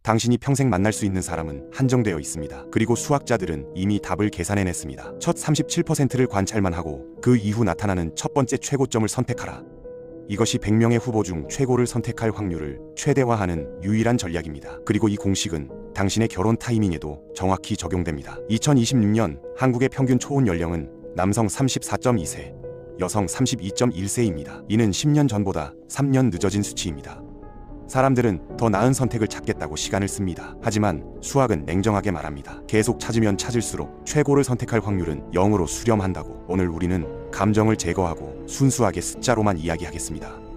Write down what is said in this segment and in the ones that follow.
당신이 평생 만날 수 있는 사람은 한정되어 있습니다. 그리고 수학자들은 이미 답을 계산해냈습니다. 첫 37%를 관찰만 하고 그 이후 나타나는 첫 번째 최고점을 선택하라. 이것이 100명의 후보 중 최고를 선택할 확률을 최대화하는 유일한 전략입니다. 그리고 이 공식은 당신의 결혼 타이밍에도 정확히 적용됩니다. 2026년 한국의 평균 초혼 연령은 남성 34.2세, 여성 32.1세입니다. 이는 10년 전보다 3년 늦어진 수치입니다. 사람들은 더 나은 선택을 찾겠다고 시간을 씁니다. 하지만 수학은 냉정하게 말합니다. 계속 찾으면 찾을수록 최고를 선택할 확률은 0으로 수렴한다고. 오늘 우리는 감정을 제거하고 순수하게 숫자로만 이야기하겠습니다.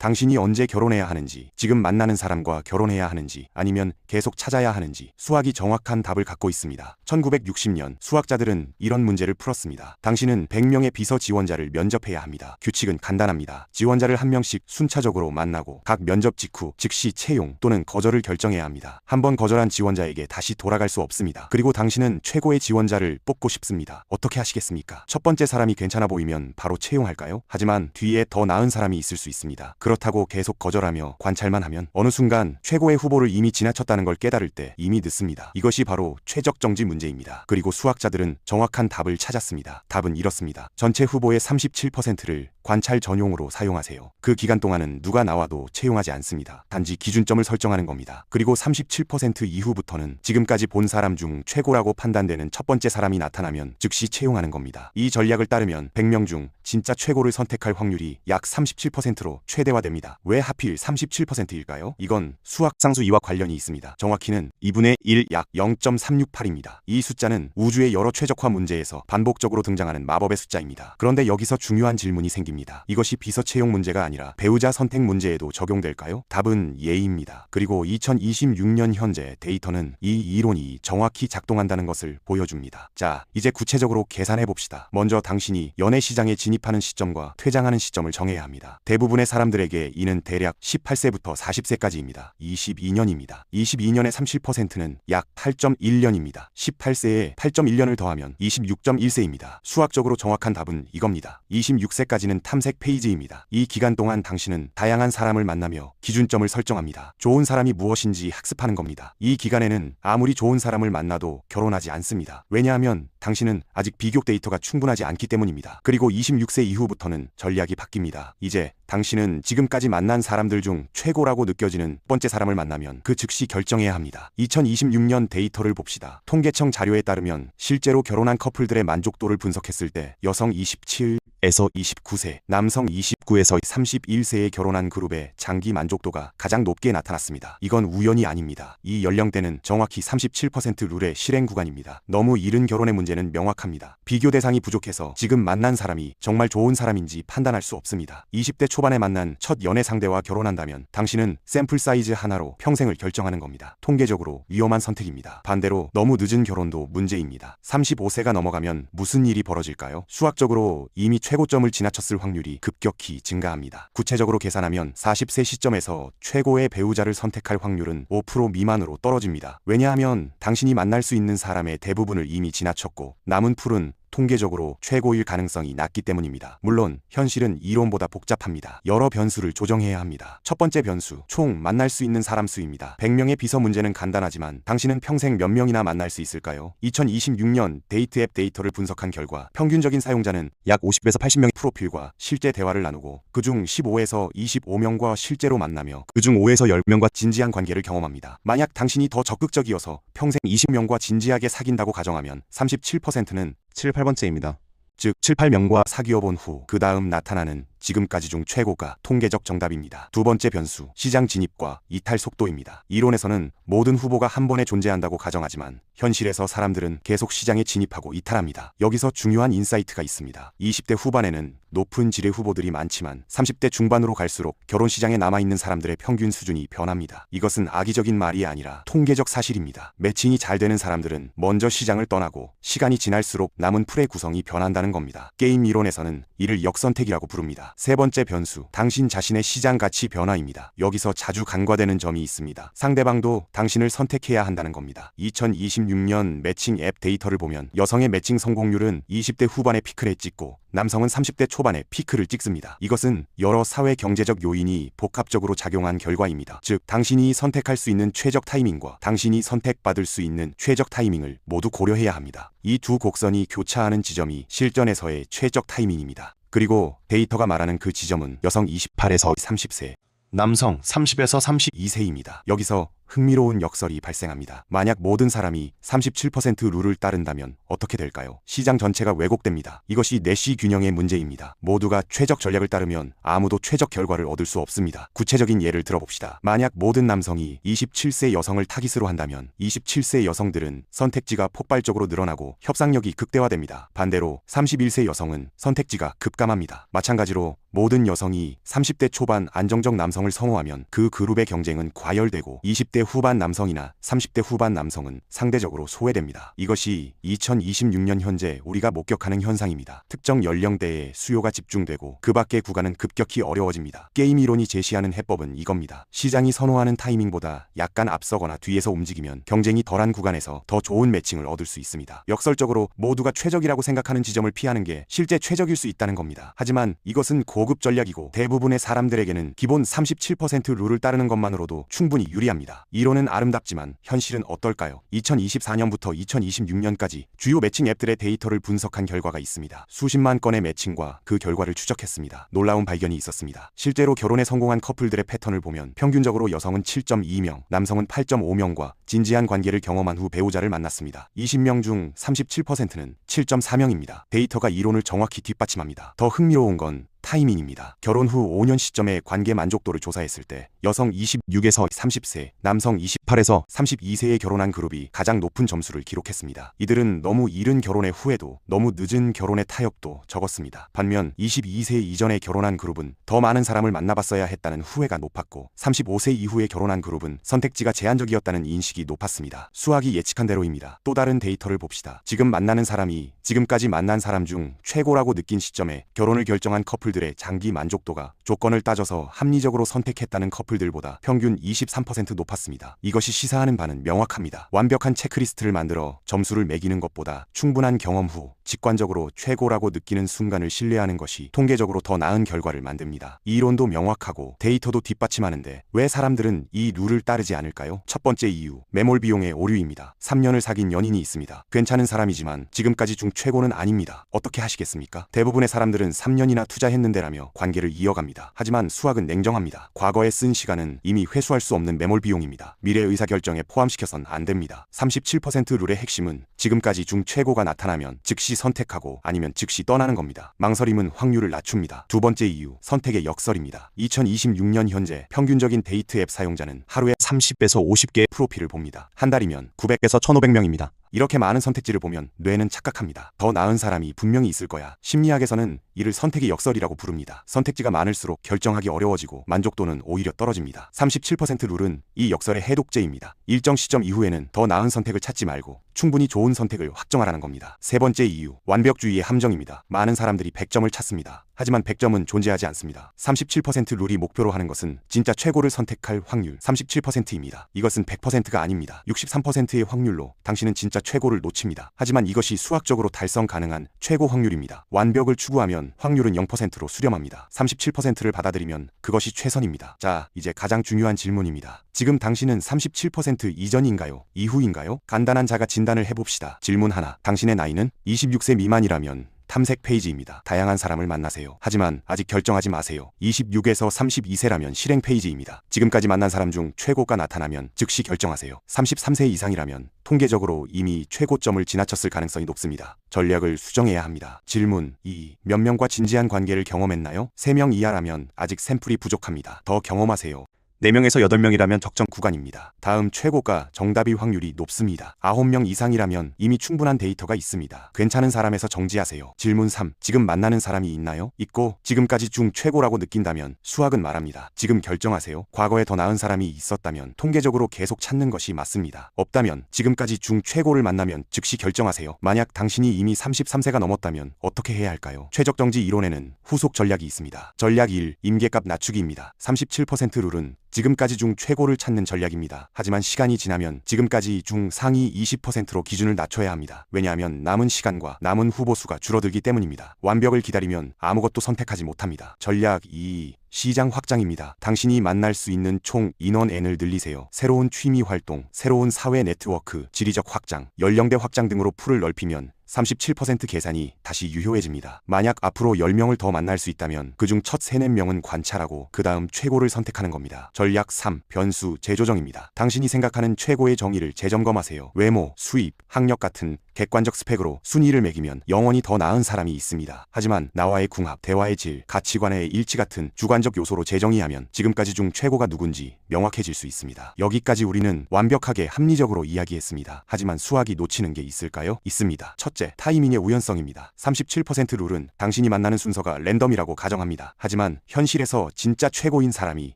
당신이 언제 결혼해야 하는지, 지금 만나는 사람과 결혼해야 하는지, 아니면 계속 찾아야 하는지 수학이 정확한 답을 갖고 있습니다. 1960년 수학자들은 이런 문제를 풀었습니다. 당신은 100명의 비서 지원자를 면접해야 합니다. 규칙은 간단합니다. 지원자를 한 명씩 순차적으로 만나고 각 면접 직후 즉시 채용 또는 거절을 결정해야 합니다. 한번 거절한 지원자에게 다시 돌아갈 수 없습니다. 그리고 당신은 최고의 지원자를 뽑고 싶습니다. 어떻게 하시겠습니까? 첫 번째 사람이 괜찮아 보이면 바로 채용할까요? 하지만 뒤에 더 나은 사람이 있을 수 있습니다. 그렇다고 계속 거절하며 관찰만 하면 어느 순간 최고의 후보를 이미 지나쳤다는 걸 깨달을 때 이미 늦습니다. 이것이 바로 최적정지 문제입니다. 그리고 수학자들은 정확한 답을 찾았습니다. 답은 이렇습니다. 전체 후보의 37%를 관찰 전용으로 사용하세요. 그 기간 동안은 누가 나와도 채용하지 않습니다. 단지 기준점을 설정하는 겁니다. 그리고 37% 이후부터는 지금까지 본 사람 중 최고라고 판단되는 첫 번째 사람이 나타나면 즉시 채용하는 겁니다. 이 전략을 따르면 100명 중 진짜 최고를 선택할 확률이 약 37%로 최대화됩니다. 왜 하필 37%일까요? 이건 수학 상수 2와 관련이 있습니다. 정확히는 2분의 1 약 0.368입니다. 이 숫자는 우주의 여러 최적화 문제에서 반복적으로 등장하는 마법의 숫자입니다. 그런데 여기서 중요한 질문이 생깁니다. 이것이 비서 채용 문제가 아니라 배우자 선택 문제에도 적용될까요? 답은 예입니다. 그리고 2026년 현재 데이터는 이 이론이 정확히 작동한다는 것을 보여줍니다. 자, 이제 구체적으로 계산해 봅시다. 먼저 당신이 연애 시장에 진입하는 시점과 퇴장하는 시점을 정해야 합니다. 대부분의 사람들에게 이는 대략 18세부터 40세까지입니다. 22년입니다. 22년의 30%는 약 8.1년입니다. 18세에 8.1년을 더하면 26.1세입니다. 수학적으로 정확한 답은 이겁니다. 26세까지는 탐색 페이지입니다. 이 기간 동안 당신은 다양한 사람을 만나며 기준점을 설정합니다. 좋은 사람이 무엇인지 학습하는 겁니다. 이 기간에는 아무리 좋은 사람을 만나도 결혼하지 않습니다. 왜냐하면 당신은 아직 비교 데이터가 충분하지 않기 때문입니다. 그리고 26세 이후부터는 전략이 바뀝니다. 이제 당신은 지금까지 만난 사람들 중 최고라고 느껴지는 첫 번째 사람을 만나면 그 즉시 결정해야 합니다. 2026년 데이터를 봅시다. 통계청 자료에 따르면 실제로 결혼한 커플들의 만족도를 분석했을 때 여성 27에서 29세, 남성 29에서 31세에 결혼한 그룹의 장기 만족도가 가장 높게 나타났습니다. 이건 우연이 아닙니다. 이 연령대는 정확히 37% 룰의 실행 구간입니다. 너무 이른 결혼의 문제는 명확합니다. 비교 대상이 부족해서 지금 만난 사람이 정말 좋은 사람인지 판단할 수 없습니다. 20대 초반에 만난 첫 연애 상대와 결혼한다면 당신은 샘플 사이즈 하나로 평생을 결정하는 겁니다. 통계적으로 위험한 선택입니다. 반대로 너무 늦은 결혼도 문제입니다. 35세가 넘어가면 무슨 일이 벌어질까요? 수학적으로 이미 최고점을 지나쳤을 확률이 급격히 증가합니다. 구체적으로 계산하면 40세 시점에서 최고의 배우자를 선택할 확률은 5% 미만으로 떨어집니다. 왜냐하면 당신이 만날 수 있는 사람의 대부분을 이미 지나쳤고 남은 풀은 통계적으로 최고일 가능성이 낮기 때문입니다. 물론 현실은 이론보다 복잡합니다. 여러 변수를 조정해야 합니다. 첫 번째 변수, 총 만날 수 있는 사람 수입니다. 100명의 비서 문제는 간단하지만 당신은 평생 몇 명이나 만날 수 있을까요? 2026년 데이트 앱 데이터를 분석한 결과 평균적인 사용자는 약 50에서 80명의 프로필과 실제 대화를 나누고 그중 15에서 25명과 실제로 만나며 그중 5에서 10명과 진지한 관계를 경험합니다. 만약 당신이 더 적극적이어서 평생 20명과 진지하게 사귄다고 가정하면 37%는 7, 8번째입니다. 즉 7, 8명과 사귀어본 후 그 다음 나타나는 지금까지 중 최고가 통계적 정답입니다. 두 번째 변수, 시장 진입과 이탈 속도입니다. 이론에서는 모든 후보가 한 번에 존재한다고 가정하지만 현실에서 사람들은 계속 시장에 진입하고 이탈합니다. 여기서 중요한 인사이트가 있습니다. 20대 후반에는 높은 질의 후보들이 많지만 30대 중반으로 갈수록 결혼 시장에 남아있는 사람들의 평균 수준이 변합니다. 이것은 악의적인 말이 아니라 통계적 사실입니다. 매칭이 잘 되는 사람들은 먼저 시장을 떠나고 시간이 지날수록 남은 풀의 구성이 변한다는 겁니다. 게임 이론에서는 이를 역선택이라고 부릅니다. 있습니다. 세 번째 변수, 당신 자신의 시장 가치 변화입니다. 여기서 자주 간과되는 점이 있습니다. 상대방도 당신을 선택해야 한다는 겁니다. 2026년 매칭 앱 데이터를 보면 여성의 매칭 성공률은 20대 후반에 피크를 찍고 남성은 30대 초반에 피크를 찍습니다. 이것은 여러 사회 경제적 요인이 복합적으로 작용한 결과입니다. 즉, 당신이 선택할 수 있는 최적 타이밍과 당신이 선택받을 수 있는 최적 타이밍을 모두 고려해야 합니다. 이 두 곡선이 교차하는 지점이 실전에서의 최적 타이밍입니다. 그리고 데이터가 말하는 그 지점은 여성 28에서 30세, 남성 30에서 32세입니다. 여기서 흥미로운 역설이 발생합니다. 만약 모든 사람이 37% 룰을 따른다면 어떻게 될까요? 시장 전체가 왜곡됩니다. 이것이 내시 균형의 문제입니다. 모두가 최적 전략을 따르면 아무도 최적 결과를 얻을 수 없습니다. 구체적인 예를 들어봅시다. 만약 모든 남성이 27세 여성을 타깃으로 한다면 27세 여성들은 선택지가 폭발적으로 늘어나고 협상력이 극대화됩니다. 반대로 31세 여성은 선택지가 급감합니다. 마찬가지로 모든 여성이 30대 초반 안정적 남성을 선호하면 그 그룹의 경쟁은 과열되고 20대 후반 남성이나 30대 후반 남성은 상대적으로 소외됩니다. 이것이 2026년 현재 우리가 목격하는 현상입니다. 특정 연령대에 수요가 집중되고 그 밖의 구간은 급격히 어려워집니다. 게임 이론이 제시하는 해법은 이겁니다. 시장이 선호하는 타이밍보다 약간 앞서거나 뒤에서 움직이면 경쟁이 덜한 구간에서 더 좋은 매칭을 얻을 수 있습니다. 역설적으로 모두가 최적이라고 생각하는 지점을 피하는 게 실제 최적일 수 있다는 겁니다. 하지만 이것은 고급 전략이고 대부분의 사람들에게는 기본 37% 룰을 따르는 것만으로도 충분히 유리합니다. 이론은 아름답지만 현실은 어떨까요? 2024년부터 2026년까지 주요 매칭 앱들의 데이터를 분석한 결과가 있습니다. 수십만 건의 매칭과 그 결과를 추적했습니다. 놀라운 발견이 있었습니다. 실제로 결혼에 성공한 커플들의 패턴을 보면 평균적으로 여성은 7.2명, 남성은 8.5명과 진지한 관계를 경험한 후 배우자를 만났습니다. 20명 중 37%는 7.4명입니다. 데이터가 이론을 정확히 뒷받침합니다. 더 흥미로운 건 타이밍입니다. 결혼 후 5년 시점의 관계 만족도를 조사했을 때 여성 26에서 30세, 남성 28에서 32세에 결혼한 그룹이 가장 높은 점수를 기록했습니다. 이들은 너무 이른 결혼의 후에도 너무 늦은 결혼의 타협도 적었습니다. 반면 22세 이전에 결혼한 그룹은 더 많은 사람을 만나봤어야 했다는 후회가 높았고 35세 이후에 결혼한 그룹은 선택지가 제한적이었다는 인식이 높았습니다. 수학이 예측한 대로입니다. 또 다른 데이터를 봅시다. 지금 만나는 사람이 지금까지 만난 사람 중 최고라고 느낀 시점에 결혼을 결정한 커플들의 장기 만족도가 조건을 따져서 합리적으로 선택했다는 커플들보다 평균 23% 높았습니다. 이것이 시사하는 바는 명확합니다. 완벽한 체크리스트를 만들어 점수를 매기는 것보다 충분한 경험 후 직관적으로 최고라고 느끼는 순간을 신뢰하는 것이 통계적으로 더 나은 결과를 만듭니다. 이 이론도 명확하고 데이터도 뒷받침하는데 왜 사람들은 이 룰을 따르지 않을까요? 첫 번째 이유, 매몰 비용의 오류입니다. 3년을 사귄 연인이 있습니다. 괜찮은 사람이지만 지금까지 중 최고는 아닙니다. 어떻게 하시겠습니까? 대부분의 사람들은 3년이나 투자했는데라며 관계를 이어갑니다. 하지만 수학은 냉정합니다. 과거에 쓴 시간은 이미 회수할 수 없는 매몰 비용입니다. 미래 의사결정에 포함시켜선 안 됩니다. 37% 룰의 핵심은 지금까지 중 최고가 나타나면 즉시 선택하고 아니면 즉시 떠나는 겁니다. 망설임은 확률을 낮춥니다. 두 번째 이유, 선택의 역설입니다. 2026년 현재 평균적인 데이트 앱 사용자는 하루에 30에서 50개의 프로필을 봅니다. 한 달이면 900에서 1500명입니다. 이렇게 많은 선택지를 보면 뇌는 착각합니다. 더 나은 사람이 분명히 있을 거야. 심리학에서는 이를 선택의 역설이라고 부릅니다. 선택지가 많을수록 결정하기 어려워지고 만족도는 오히려 떨어집니다. 37% 룰은 이 역설의 해독제입니다. 일정 시점 이후에는 더 나은 선택을 찾지 말고 충분히 좋은 선택을 확정하라는 겁니다. 세 번째 이유, 완벽주의의 함정입니다. 많은 사람들이 100점을 찾습니다. 하지만 100점은 존재하지 않습니다. 37% 룰이 목표로 하는 것은 진짜 최고를 선택할 확률 37%입니다. 이것은 100%가 아닙니다. 63%의 확률로 당신은 진짜 최고를 놓칩니다. 하지만 이것이 수학적으로 달성 가능한 최고 확률입니다. 완벽을 추구하면 확률은 0%로 수렴합니다. 37%를 받아들이면 그것이 최선입니다. 자, 이제 가장 중요한 질문입니다. 지금 당신은 37% 이전인가요? 이후인가요? 간단한 자가 진단을 해봅시다. 질문 하나, 당신의 나이는 26세 미만이라면 탐색 페이지입니다. 다양한 사람을 만나세요. 하지만 아직 결정하지 마세요. 26에서 32세라면 실행 페이지입니다. 지금까지 만난 사람 중 최고가 나타나면 즉시 결정하세요. 33세 이상이라면 통계적으로 이미 최고점을 지나쳤을 가능성이 높습니다. 전략을 수정해야 합니다. 질문 2. 몇 명과 진지한 관계를 경험했나요? 3명 이하라면 아직 샘플이 부족합니다. 더 경험하세요. 4명에서 8명이라면 적정 구간입니다. 다음 최고가 정답일 확률이 높습니다. 9명 이상이라면 이미 충분한 데이터가 있습니다. 괜찮은 사람에서 정지하세요. 질문 3. 지금 만나는 사람이 있나요? 있고 지금까지 중 최고라고 느낀다면 수학은 말합니다. 지금 결정하세요. 과거에 더 나은 사람이 있었다면 통계적으로 계속 찾는 것이 맞습니다. 없다면 지금까지 중 최고를 만나면 즉시 결정하세요. 만약 당신이 이미 33세가 넘었다면 어떻게 해야 할까요? 최적정지 이론에는 후속 전략이 있습니다. 전략 1. 임계값 낮추기입니다. 37% 룰은 지금까지 중 최고를 찾는 전략입니다. 하지만 시간이 지나면 지금까지 중 상위 20%로 기준을 낮춰야 합니다. 왜냐하면 남은 시간과 남은 후보 수가 줄어들기 때문입니다. 완벽을 기다리면 아무것도 선택하지 못합니다. 전략 2. 시장 확장입니다. 당신이 만날 수 있는 총 인원 N을 늘리세요. 새로운 취미 활동, 새로운 사회 네트워크, 지리적 확장, 연령대 확장 등으로 풀을 넓히면 37% 계산이 다시 유효해집니다. 만약 앞으로 10명을 더 만날 수 있다면 그중 첫 3, 4명은 관찰하고 그 다음 최고를 선택하는 겁니다. 전략 3. 변수 재조정입니다. 당신이 생각하는 최고의 정의를 재점검하세요. 외모, 수입, 학력 같은 객관적 스펙으로 순위를 매기면 영원히 더 나은 사람이 있습니다. 하지만 나와의 궁합, 대화의 질, 가치관의 일치 같은 주관적 요소로 재정의하면 지금까지 중 최고가 누군지 명확해질 수 있습니다. 여기까지 우리는 완벽하게 합리적으로 이야기했습니다. 하지만 수학이 놓치는 게 있을까요? 있습니다. 첫째, 타이밍의 우연성입니다. 37% 룰은 당신이 만나는 순서가 랜덤이라고 가정합니다. 하지만 현실에서 진짜 최고인 사람이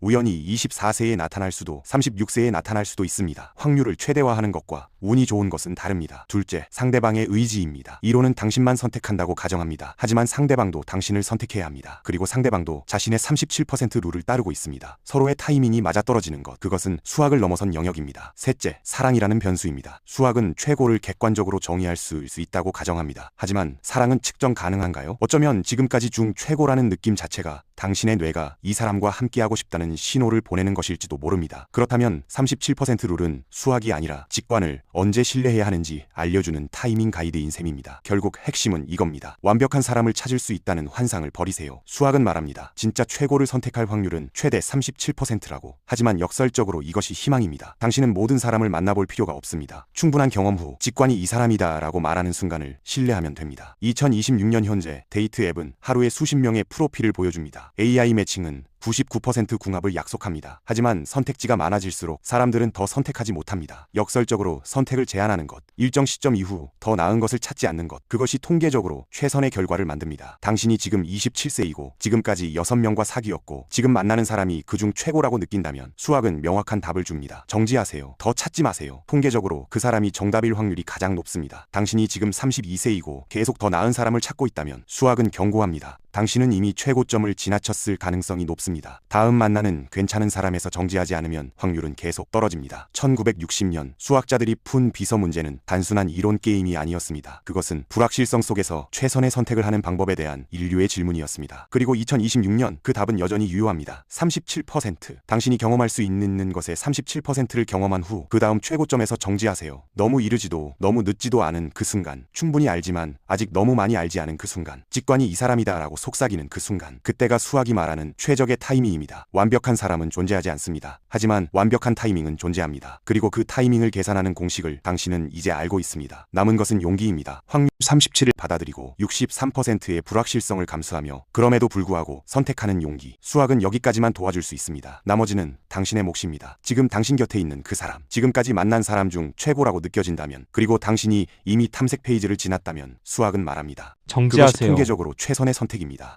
우연히 24세에 나타날 수도 36세에 나타날 수도 있습니다. 확률을 최대화하는 것과 운이 좋은 것은 다릅니다. 둘째, 상대방의 의지입니다. 이론은 당신만 선택한다고 가정합니다. 하지만 상대방도 당신을 선택해야 합니다. 그리고 상대방도 자신의 37% 룰을 따르고 있습니다. 서로의 타이밍이 맞아떨어지는 것, 그것은 수학을 넘어선 영역입니다. 셋째, 사랑이라는 변수입니다. 수학은 최고를 객관적으로 정의할 수 있다고 가정합니다. 하지만 사랑은 측정 가능한가요? 어쩌면 지금까지 중 최고라는 느낌 자체가 당신의 뇌가 이 사람과 함께하고 싶다는 신호를 보내는 것일지도 모릅니다. 그렇다면 37% 룰은 수학이 아니라 직관을 언제 신뢰해야 하는지 알려주는 타이밍 가이드인 셈입니다. 결국 핵심은 이겁니다. 완벽한 사람을 찾을 수 있다는 환상을 버리세요. 수학은 말합니다. 진짜 최고를 선택할 확률은 최대 37%라고. 하지만 역설적으로 이것이 희망입니다. 당신은 모든 사람을 만나볼 필요가 없습니다. 충분한 경험 후 직관이 이 사람이다 라고 말하는 순간을 신뢰하면 됩니다. 2026년 현재 데이트 앱은 하루에 수십 명의 프로필을 보여줍니다. AI 매칭은 99% 궁합을 약속합니다. 하지만 선택지가 많아질수록 사람들은 더 선택하지 못합니다. 역설적으로 선택을 제한하는 것, 일정 시점 이후 더 나은 것을 찾지 않는 것, 그것이 통계적으로 최선의 결과를 만듭니다. 당신이 지금 27세이고 지금까지 6명과 사귀었고 지금 만나는 사람이 그중 최고라고 느낀다면 수학은 명확한 답을 줍니다. 정지하세요. 더 찾지 마세요. 통계적으로 그 사람이 정답일 확률이 가장 높습니다. 당신이 지금 32세이고 계속 더 나은 사람을 찾고 있다면 수학은 경고합니다. 당신은 이미 최고점을 지나쳤을 가능성이 높습니다. 다음 만나는 괜찮은 사람에서 정지하지 않으면 확률은 계속 떨어집니다. 1960년 수학자들이 푼 비서 문제는 단순한 이론 게임이 아니었습니다. 그것은 불확실성 속에서 최선의 선택을 하는 방법에 대한 인류의 질문이었습니다. 그리고 2026년 그 답은 여전히 유효합니다. 37%. 당신이 경험할 수 있는 것의 37%를 경험한 후 그 다음 최고점에서 정지하세요. 너무 이르지도 너무 늦지도 않은 그 순간, 충분히 알지만 아직 너무 많이 알지 않은 그 순간, 직관이 이 사람이다 라고 속삭이는 그 순간, 그때가 수학이 말하는 최적의 타이밍입니다. 완벽한 사람은 존재하지 않습니다. 하지만 완벽한 타이밍은 존재합니다. 그리고 그 타이밍을 계산하는 공식을 당신은 이제 알고 있습니다. 남은 것은 용기입니다. 확률 37을 받아들이고 63%의 불확실성을 감수하며 그럼에도 불구하고 선택하는 용기. 수학은 여기까지만 도와줄 수 있습니다. 나머지는 당신의 몫입니다. 지금 당신 곁에 있는 그 사람, 지금까지 만난 사람 중 최고라고 느껴진다면, 그리고 당신이 이미 탐색 페이지를 지났다면 수학은 말합니다. 정지하세요. 그것이 통계적으로 최선의 선택입니다.